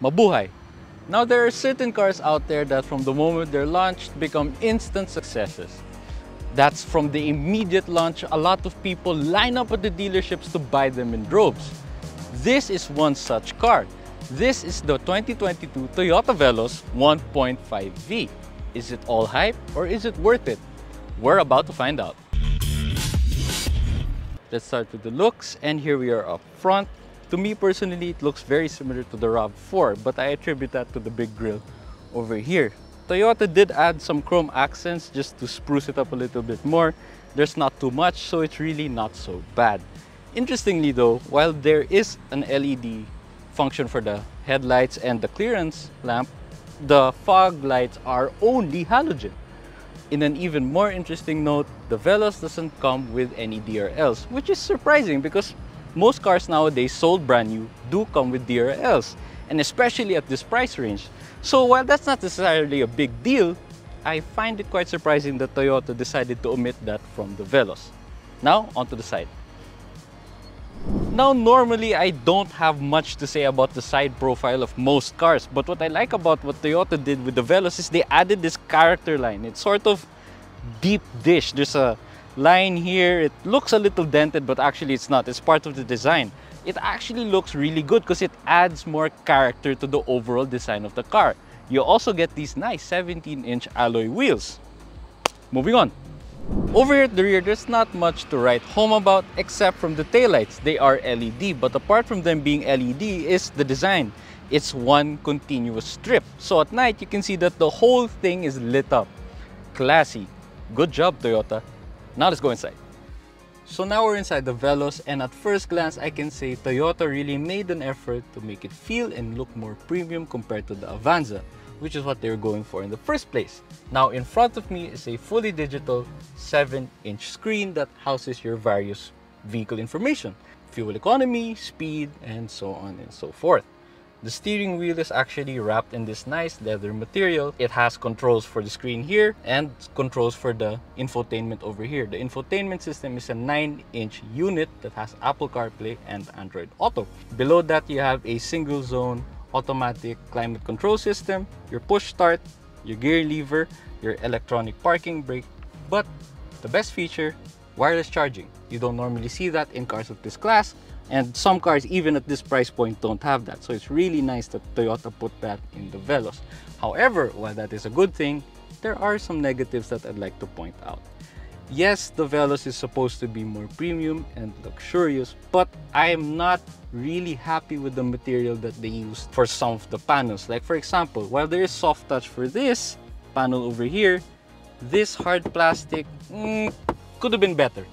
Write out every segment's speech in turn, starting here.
mabuhay. Now there are certain cars out there that from the moment they're launched become instant successes. That's from the immediate launch, a lot of people line up at the dealerships to buy them in droves. This is one such car. This is the 2022 Toyota Veloz 1.5V. Is it all hype or is it worth it? We're about to find out. Let's start with the looks, and here we are up front. To me personally, it looks very similar to the RAV4, but I attribute that to the big grille over here. Toyota did add some chrome accents just to spruce it up a little bit more. There's not too much, so it's really not so bad. Interestingly though, while there is an LED function for the headlights and the clearance lamp, the fog lights are only halogen. In an even more interesting note, the Veloz doesn't come with any DRLs, which is surprising because most cars nowadays sold brand new do come with DRLs, and especially at this price range. So while that's not necessarily a big deal, I find it quite surprising that Toyota decided to omit that from the Veloz. Now, onto the side. Now, normally I don't have much to say about the side profile of most cars, but what I like about what Toyota did with the Veloz is they added this character line. It's sort of deep dish. There's a line here. It looks a little dented, but actually it's not. It's part of the design. It actually looks really good because it adds more character to the overall design of the car. You also get these nice 17-inch alloy wheels. Moving on. Over here at the rear, there's not much to write home about except from the taillights. They are LED, but apart from them being LED is the design. It's one continuous strip. So at night, you can see that the whole thing is lit up. Classy. Good job, Toyota. Now let's go inside. So now we're inside the Veloz, and at first glance I can say Toyota really made an effort to make it feel and look more premium compared to the Avanza, which is what they were going for in the first place. Now in front of me is a fully digital 7-inch screen that houses your various vehicle information, fuel economy, speed, and so on and so forth. The steering wheel is actually wrapped in this nice leather material. It has controls for the screen here and controls for the infotainment over here. The infotainment system is a 9-inch unit that has Apple CarPlay and Android Auto. Below that, you have a single zone automatic climate control system, your push start, your gear lever, your electronic parking brake, but the best feature, wireless charging. You don't normally see that in cars of this class, and some cars even at this price point don't have that. So it's really nice that Toyota put that in the Veloz. However, while that is a good thing, there are some negatives that I'd like to point out. Yes, the Veloz is supposed to be more premium and luxurious, but I am not really happy with the material that they used for some of the panels. Like for example, while there is soft touch for this panel over here, this hard plastic could have been better.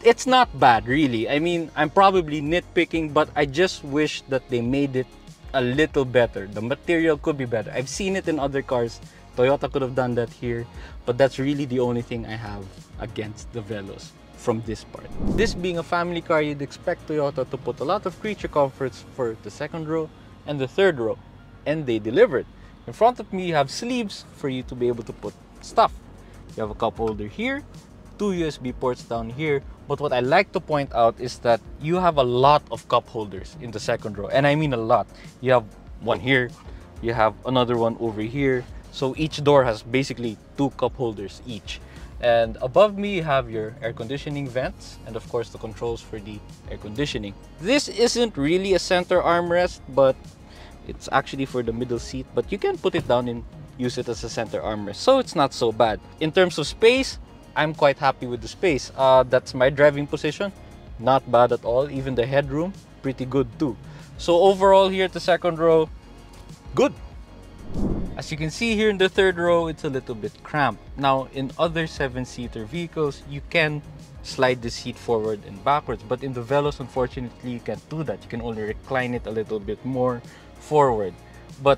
It's not bad really. I mean, I'm probably nitpicking, but I just wish that they made it a little better. The material could be better. I've seen it in other cars. Toyota could have done that here, but that's really the only thing I have against the Veloz from this part. This being a family car, you'd expect Toyota to put a lot of creature comforts for the second row and the third row, and they delivered. In front of me, you have sleeves for you to be able to put stuff. You have a cup holder here, 2 USB ports down here, but what I like to point out is that you have a lot of cup holders in the second row, and I mean a lot. You have one here, you have another one over here, so each door has basically 2 cup holders each. And above me you have your air conditioning vents and of course the controls for the air conditioning. This isn't really a center armrest, but it's actually for the middle seat, but you can put it down and use it as a center armrest, so it's not so bad. In terms of space, I'm quite happy with the space. That's my driving position, not bad at all. Even the headroom, pretty good too. So overall here at the second row, good. As you can see here in the third row, it's a little bit cramped. Now in other 7-seater vehicles, you can slide the seat forward and backwards, but in the Veloz, unfortunately, you can't do that. You can only recline it a little bit more forward, but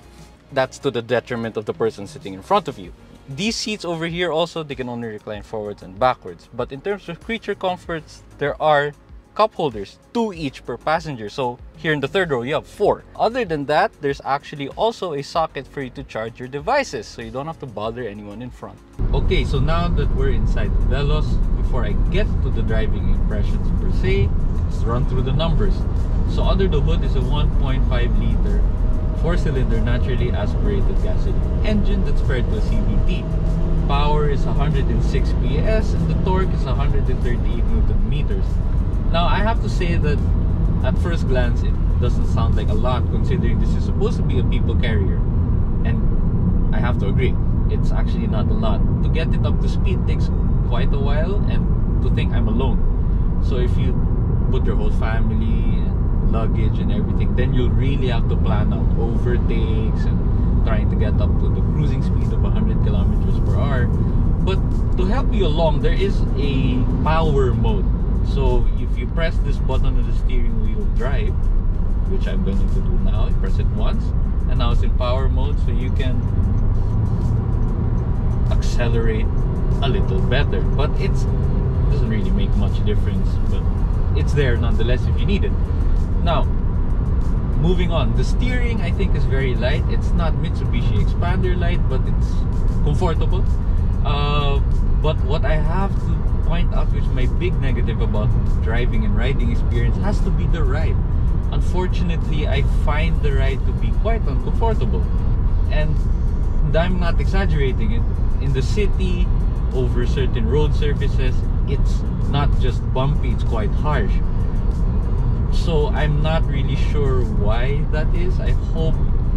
that's to the detriment of the person sitting in front of you. These seats over here also, they can only recline forwards and backwards. But in terms of creature comforts, there are cup holders, 2 each per passenger. So here in the third row, you have 4. Other than that, there's actually also a socket for you to charge your devices, so you don't have to bother anyone in front. Okay, so now that we're inside the Veloz, before I get to the driving impressions per se, let's run through the numbers. So under the hood is a 1.5 liter 4-cylinder naturally aspirated gasoline engine that's paired to a CVT. Power is 106 PS and the torque is 138 Newton meters. Now I have to say that at first glance it doesn't sound like a lot considering this is supposed to be a people carrier, and I have to agree, it's actually not a lot. To get it up to speed takes quite a while, and to think I'm alone. So if you put your whole family and luggage and everything, then you'll really have to plan out overtakes and trying to get up to the cruising speed of 100 kilometers per hour. But to help you along, there is a power mode. So if you press this button on the steering wheel drive, which I'm going to do now, you press it once and now it's in power mode, so you can accelerate a little better. But it doesn't really make much difference, but it's there nonetheless if you need it. Now, moving on, the steering I think is very light. It's not Mitsubishi Expander light, but it's comfortable. But what I have to point out, which is my big negative about driving and riding experience, has to be the ride. Unfortunately, I find the ride to be quite uncomfortable, and I'm not exaggerating it. In the city, over certain road surfaces, it's not just bumpy, it's quite harsh. So I'm not really sure why that is. I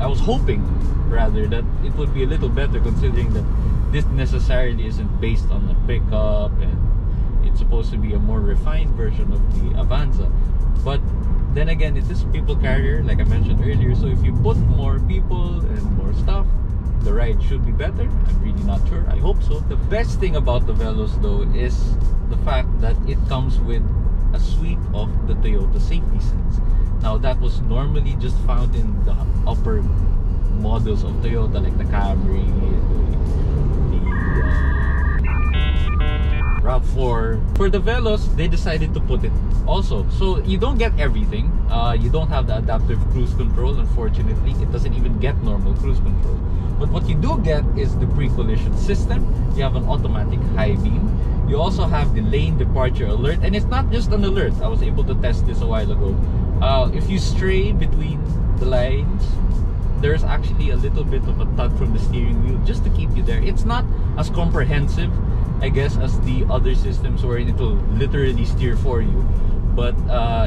was hoping rather that it would be a little better, considering that this necessarily isn't based on a pickup and it's supposed to be a more refined version of the Avanza. But then again, it is a people carrier, like I mentioned earlier, so if you put more people and more stuff, the ride should be better. I'm really not sure. I hope so. The best thing about the Veloz though is the fact that it comes with a suite of the Toyota safety sense. Now that was normally just found in the upper models of Toyota, like the Camry, the RAV4. For the Veloz, they decided to put it also. So you don't get everything. You don't have the adaptive cruise control, unfortunately. It doesn't even get normal cruise control. But what you do get is the pre-collision system. You have an automatic high beam. You also have the lane departure alert, and it's not just an alert. I was able to test this a while ago. If you stray between the lines, there's actually a little bit of a tug from the steering wheel just to keep you there. It's not as comprehensive, I guess, as the other systems where it will literally steer for you, but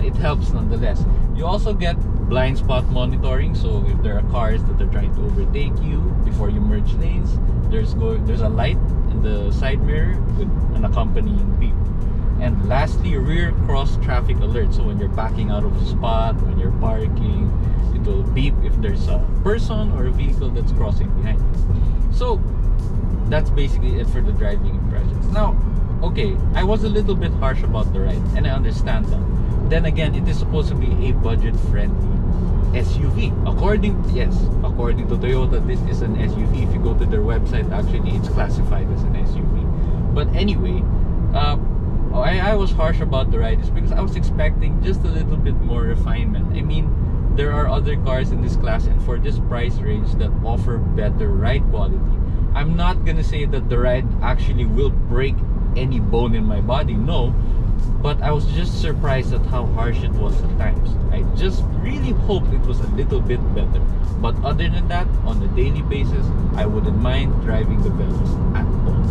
it helps nonetheless. You also get blind spot monitoring, so if there are cars that are trying to overtake you before you merge lanes, there's a light in the side mirror with an accompanying beep. And lastly, rear cross traffic alert. So when you're backing out of a spot, when you're parking, it will beep if there's a person or a vehicle that's crossing behind you. So that's basically it for the driving impressions. Now, okay, I was a little bit harsh about the ride, and I understand that. Then again, it is supposed to be a budget-friendly SUV. According to Toyota, this is an SUV. If you go to their website, actually, it's classified as an SUV. But anyway, I was harsh about the ride is because I was expecting just a little bit more refinement. I mean, there are other cars in this class and for this price range that offer better ride quality. I'm not gonna say that the ride actually will break any bone in my body, no, but I was just surprised at how harsh it was at times. I just really hoped it was a little bit better, but other than that, on a daily basis, I wouldn't mind driving the Veloz at all.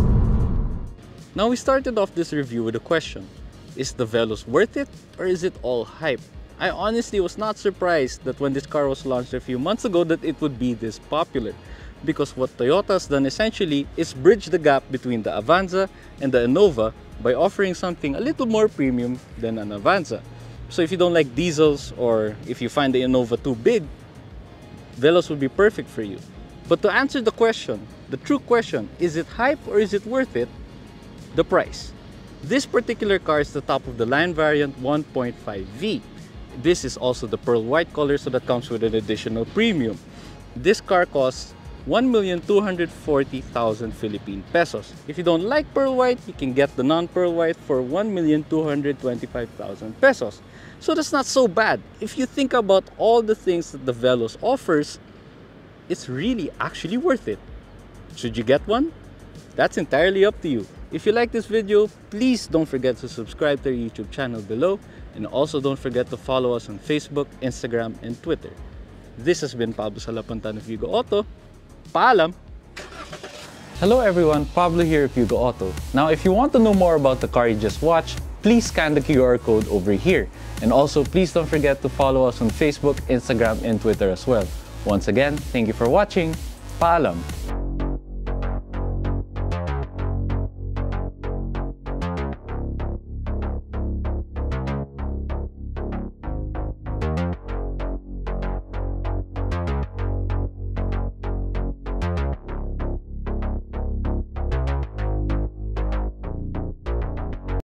Now we started off this review with a question. Is the Veloz worth it, or is it all hype? I honestly was not surprised that when this car was launched a few months ago that it would be this popular. Because what Toyota's done essentially is bridge the gap between the Avanza and the Innova by offering something a little more premium than an Avanza. So if you don't like diesels, or if you find the Innova too big, Veloz would be perfect for you. But to answer the question, the true question, is it hype or is it worth it? The price. This particular car is the top of the line variant 1.5V. This is also the pearl white color, so that comes with an additional premium. This car costs 1,240,000 Philippine pesos. If you don't like pearl white, you can get the non-pearl white for 1,225,000 pesos. So that's not so bad. If you think about all the things that the Veloz offers, it's really actually worth it. Should you get one? That's entirely up to you. If you like this video, please don't forget to subscribe to our YouTube channel below, and also don't forget to follow us on Facebook, Instagram, and Twitter. This has been Pablo Salapantan of Vigo Auto. Paalam! Hello everyone, Pablo here of Vigo Auto. Now if you want to know more about the car you just watched, please scan the QR code over here. And also please don't forget to follow us on Facebook, Instagram, and Twitter as well. Once again, thank you for watching. Paalam!